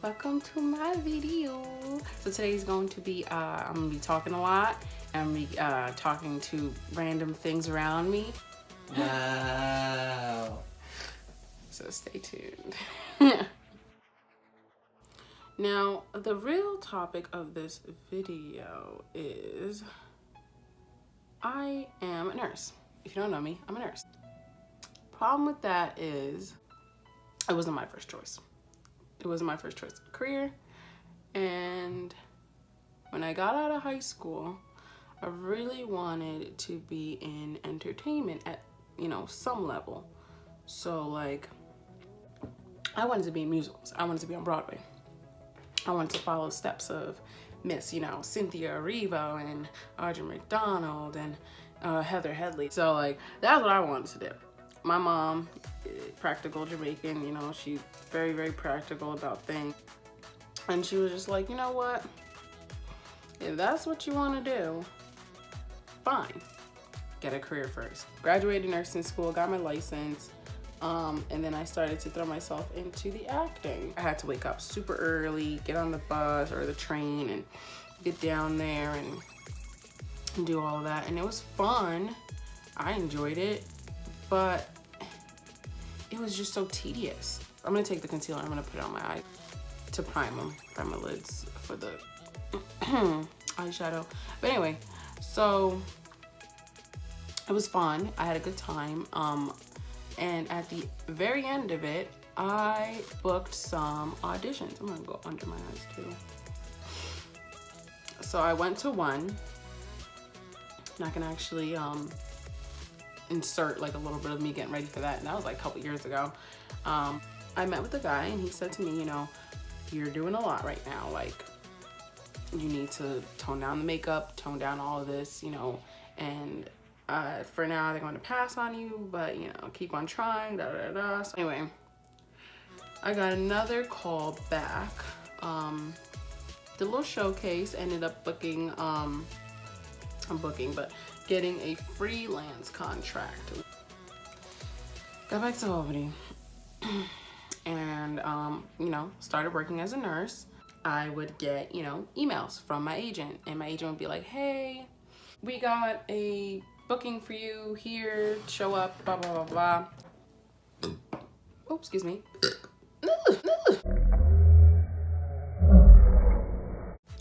Welcome to my video. So today's going to be I'm gonna be talking a lot. I'm gonna be talking to random things around me. Wow. So stay tuned. Now, the real topic of this video is I am a nurse. If you don't know me, I'm a nurse. Problem with that is it wasn't my first choice. It wasn't my first choice of career. And when I got out of high school, I really wanted to be in entertainment at, some level. So like, I wanted to be in musicals. I wanted to be on Broadway. I wanted to follow steps of Miss, Cynthia Erivo and Audrey McDonald and Heather Headley. So like, that's what I wanted to do. My mom, practical Jamaican, she's very, very practical about things. And she was just like, you know what? If that's what you want to do, fine. Get a career first. Graduated nursing school, got my license, and then I started to throw myself into the acting. I had to wake up super early, get on the bus or the train and get down there and do all of that. And it was fun. I enjoyed it. But it was just so tedious. I'm gonna take the concealer, I'm gonna put it on my eye to prime my lids for the eyeshadow. But anyway, so it was fun. I had a good time. And at the very end of it, I booked some auditions. I'm gonna go under my eyes too. So I went to one. And I can actually insert like a little bit of me getting ready for that, and that was like a couple years ago. I met with a guy and he said to me, you're doing a lot right now, like you need to tone down the makeup, tone down all of this, and for now they're going to pass on you, but keep on trying, da da da. So anyway, I got another call back. The little showcase ended up booking getting a freelance contract. Got back to Albany and started working as a nurse. I would get emails from my agent, and my agent would be like, hey, we got a booking for you here, show up, blah blah blah blah. Oh, excuse me.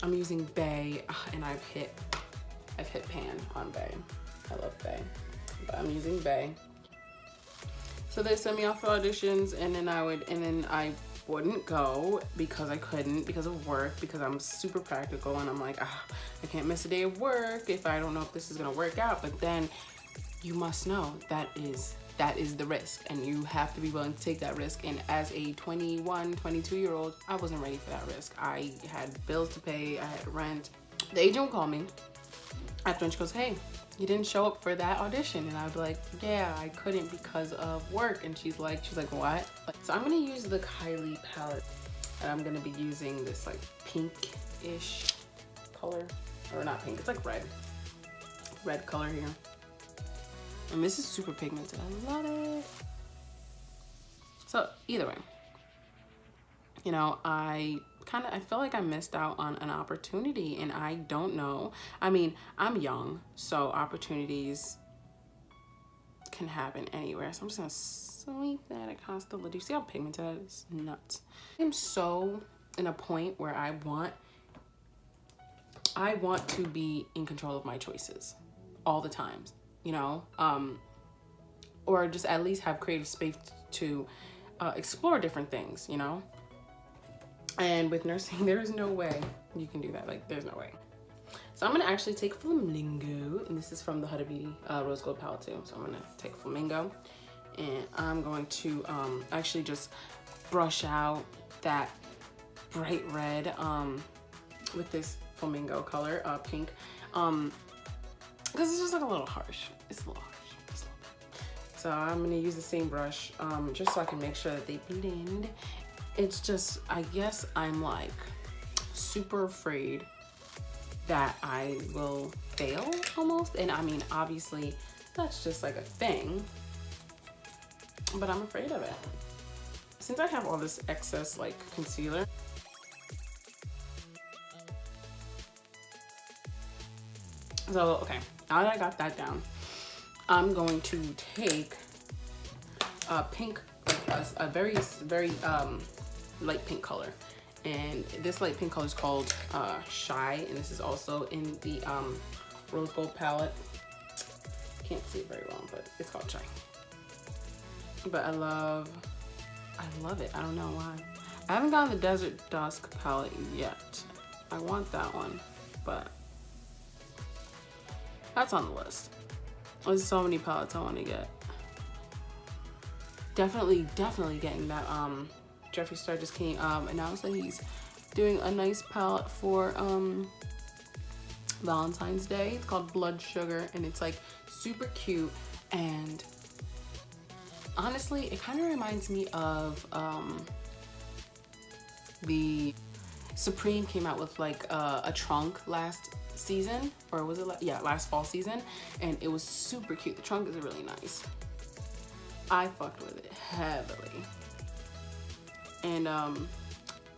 I'm using Bay, and I've hit pan on Bay. I love Bay, but I'm using Bay. So they sent me off for auditions, and then I wouldn't go because I couldn't, because of work, because I'm super practical, and I'm like, I can't miss a day of work if I don't know if this is gonna work out. But then you must know that is the risk, and you have to be willing to take that risk. And as a 21, 22-year-old, I wasn't ready for that risk. I had bills to pay, I had rent. The agent would call me after, and she goes, hey, you didn't show up for that audition. And I'd be like, yeah, I couldn't because of work. And she's like, what? So I'm gonna use the Kylie palette, and I'm gonna be using this like pink-ish color, or not pink, it's like red color here. And this is super pigmented, I love it. So either way, I feel like I missed out on an opportunity, and I don't know. I mean, I'm young, so opportunities can happen anywhere. So I'm just gonna sweep that across the lid. Do you see how pigmented that is? Nuts. I'm so in a point where I want to be in control of my choices all the times, or just at least have creative space to explore different things, And with nursing, there's no way you can do that. Like, there's no way. So I'm gonna actually take Flamingo, and this is from the Huda Beauty Rose Gold palette too. So I'm gonna take Flamingo, and I'm going to actually just brush out that bright red with this Flamingo color, pink, because it's just like a little harsh. It's a little harsh. Just a little bit. So I'm gonna use the same brush just so I can make sure that they blend. It's just, I guess I'm like super afraid that I will fail almost. And I mean, obviously that's just like a thing, but I'm afraid of it. Since I have all this excess like concealer, So, okay, now that I got that down, I'm going to take a pink, a very light pink color. And this light pink color is called Shy, and this is also in the rose gold palette. Can't see it very well, but it's called Shy. But I love it. I don't know why. I haven't gotten the Desert Dusk palette yet. I want that one, but that's on the list. There's so many palettes I want to get. Definitely getting that. Jeffree Star just came announced that he's doing a nice palette for Valentine's Day. It's called Blood Sugar, and it's like super cute, and honestly it kind of reminds me of the Supreme came out with like a trunk last season, or was it last fall season, and it was super cute. The trunk is really nice. I fucked with it heavily. And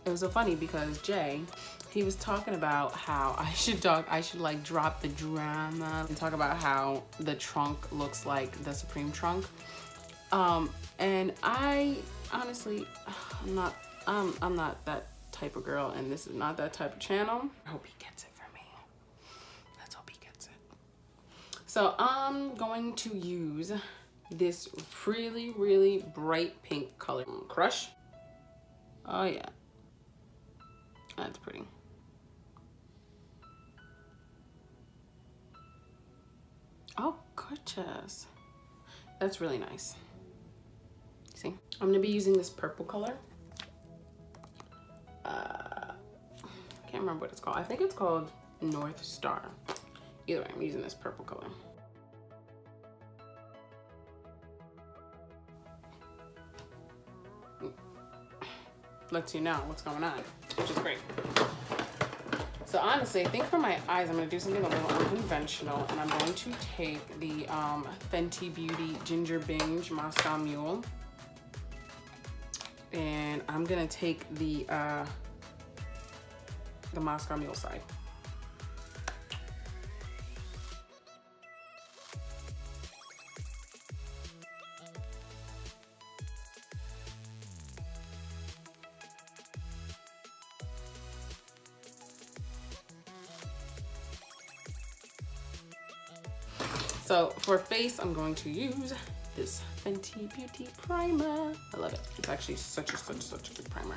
it was so funny because Jay, he was talking about how I should like drop the drama and talk about how the trunk looks like the Supreme trunk. And I honestly, I'm not that type of girl, and this is not that type of channel. I hope he gets it for me. Let's hope he gets it. So I'm going to use this really bright pink color. Crush. Oh yeah, that's pretty. Oh, gorgeous. That's really nice. See, I'm gonna be using this purple color. I can't remember what it's called. I think it's called North Star. Either way, I'm using this purple color. Lets you know what's going on, which is great. So honestly, I think for my eyes, I'm gonna do something a little unconventional, and I'm going to take the Fenty Beauty Ginger Binge Moscow Mule, and I'm gonna take the Moscow Mule side. So for face, I'm going to use this Fenty Beauty primer. I love it. It's actually such a good primer.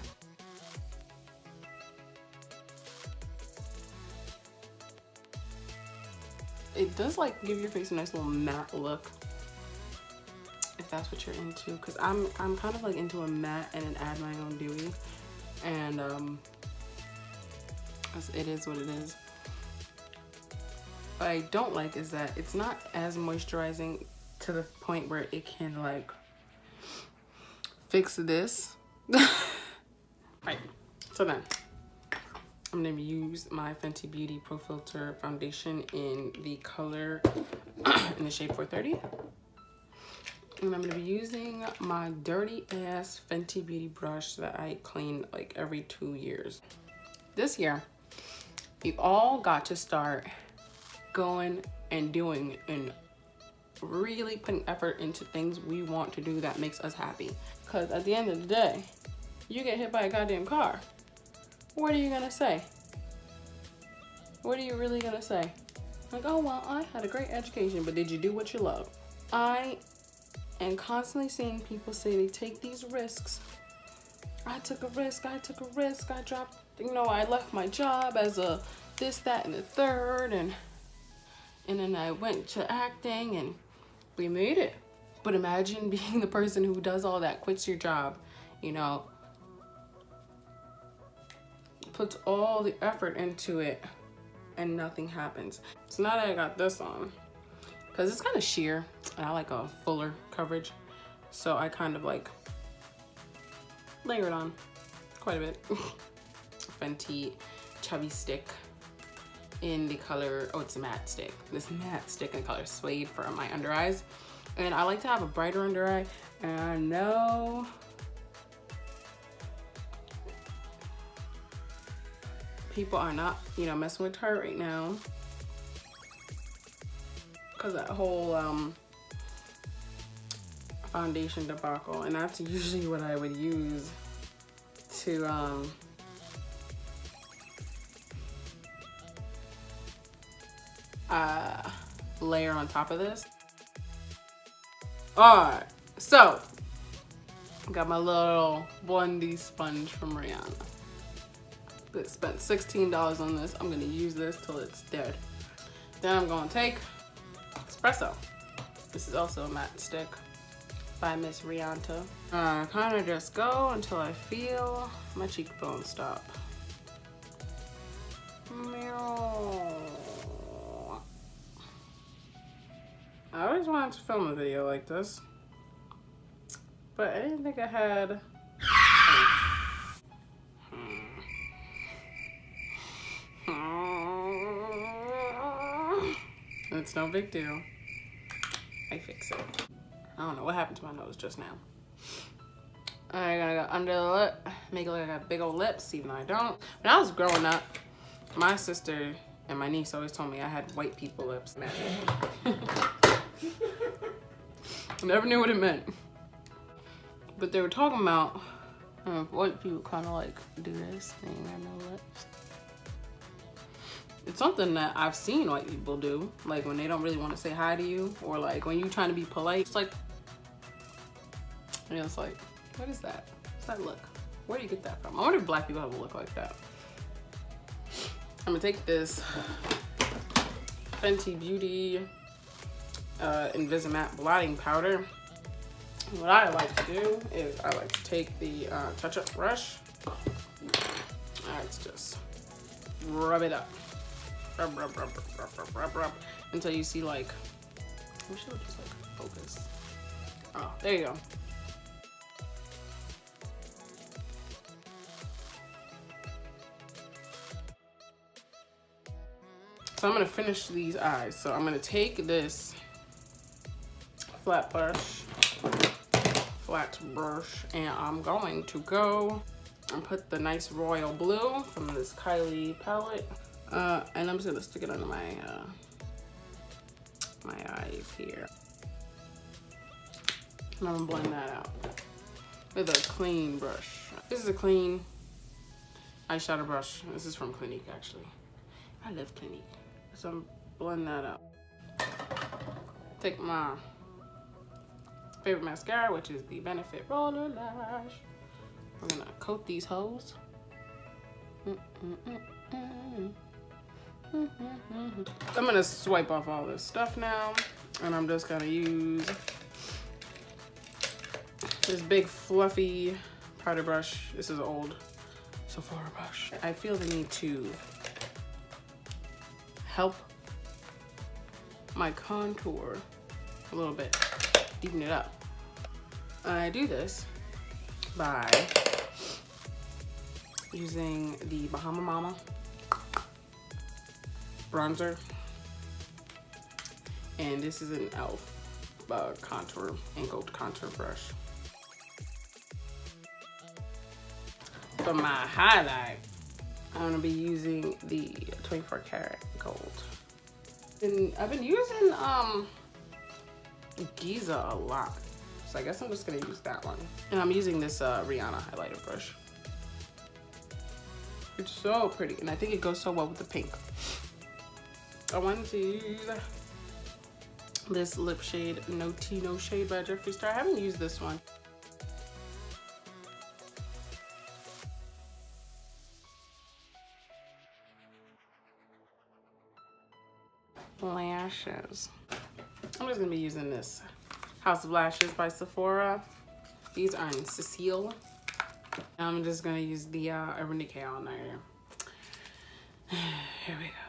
It does like give your face a nice little matte look, if that's what you're into. Cause I'm kind of like into a matte and an add my own dewy, and it is what it is. What I don't like is that it's not as moisturizing to the point where it can like fix this. Right, so then I'm gonna use my Fenty Beauty Pro Filt'r foundation in the color in the shade 430, and I'm gonna be using my dirty ass Fenty Beauty brush that I clean like every 2 years. This year we've all got to start going and doing and really putting effort into things we want to do that makes us happy. Because at the end of the day, you get hit by a goddamn car. What are you gonna say? What are you really gonna say? Like, oh well, I had a great education, but did you do what you love? I am constantly seeing people say they take these risks. I took a risk, I dropped, I left my job as a this, that, and the third, and then I went to acting and we made it. But imagine being the person who does all that, quits your job, puts all the effort into it and nothing happens. So now that I got this on, because it's kind of sheer and I like a fuller coverage, so I kind of like layer it on quite a bit. Fenty Chubby Stick in the color, oh, it's a matte stick. This matte stick in the color Suede for my under eyes. And I like to have a brighter under eye, and I know people are not, messing with her right now. because that whole foundation debacle, and that's usually what I would use to layer on top of this. Alright, so got my little blending sponge from Rihanna. Spent $16 on this. I'm gonna use this till it's dead. Then I'm gonna take Espresso. This is also a matte stick by Miss Rihanna. Kind of just go until I feel my cheekbone stop. I always wanted to film a video like this, but I didn't think I had. It's no big deal. I fix it. I don't know what happened to my nose just now. I'm gonna go under the lip, make it look like I got big old lips, even though I don't. When I was growing up, my sister and my niece always told me I had white people lips. I never knew what it meant. But they were talking about white people kind of like do this thing. I know lips. It's something that I've seen white people do, like when they don't really want to say hi to you, or like when you're trying to be polite. It's like, and it's like, what is that? What's that look? Where do you get that from? I wonder if black people have a look like that. I'm gonna take this Fenty Beauty Invisimatte blotting powder. What I like to do is I like to take the touch-up brush. Let's just rub it up. Rub, rub, rub, rub, rub, rub, rub, until you see like, I wish it would just like focus. Oh, there you go. So I'm gonna finish these eyes. So I'm gonna take this flat brush, and I'm going to go and put the nice royal blue from this Kylie palette. And I'm just gonna stick it under my my eyes here. And I'm gonna blend that out with a clean brush. This is a clean eyeshadow brush. This is from Clinique, actually. I love Clinique. So I'm blending that out. Take my favorite mascara, which is the Benefit Roller Lash. We're gonna coat these hoes. I'm gonna swipe off all this stuff now, and I'm just gonna use this big fluffy powder brush. This is an old Sephora brush. I feel the need to help my contour a little bit, deepen it up. I do this by using the Bahama bronzer, and this is an e.l.f. Contour angled contour brush. For my highlight, I'm gonna be using the 24 karat gold, and I've been using Giza a lot, so I guess I'm just gonna use that one. And I'm using this Rihanna highlighter brush. It's so pretty, and I think it goes so well with the pink. I wanted to use this lip shade, No Tea No Shade by Jeffree. I haven't used this one. Lashes. I'm just gonna be using this House of Lashes by Sephora. These are in Cecile. I'm just gonna use the Urban Decay Eyeliner. Here we go.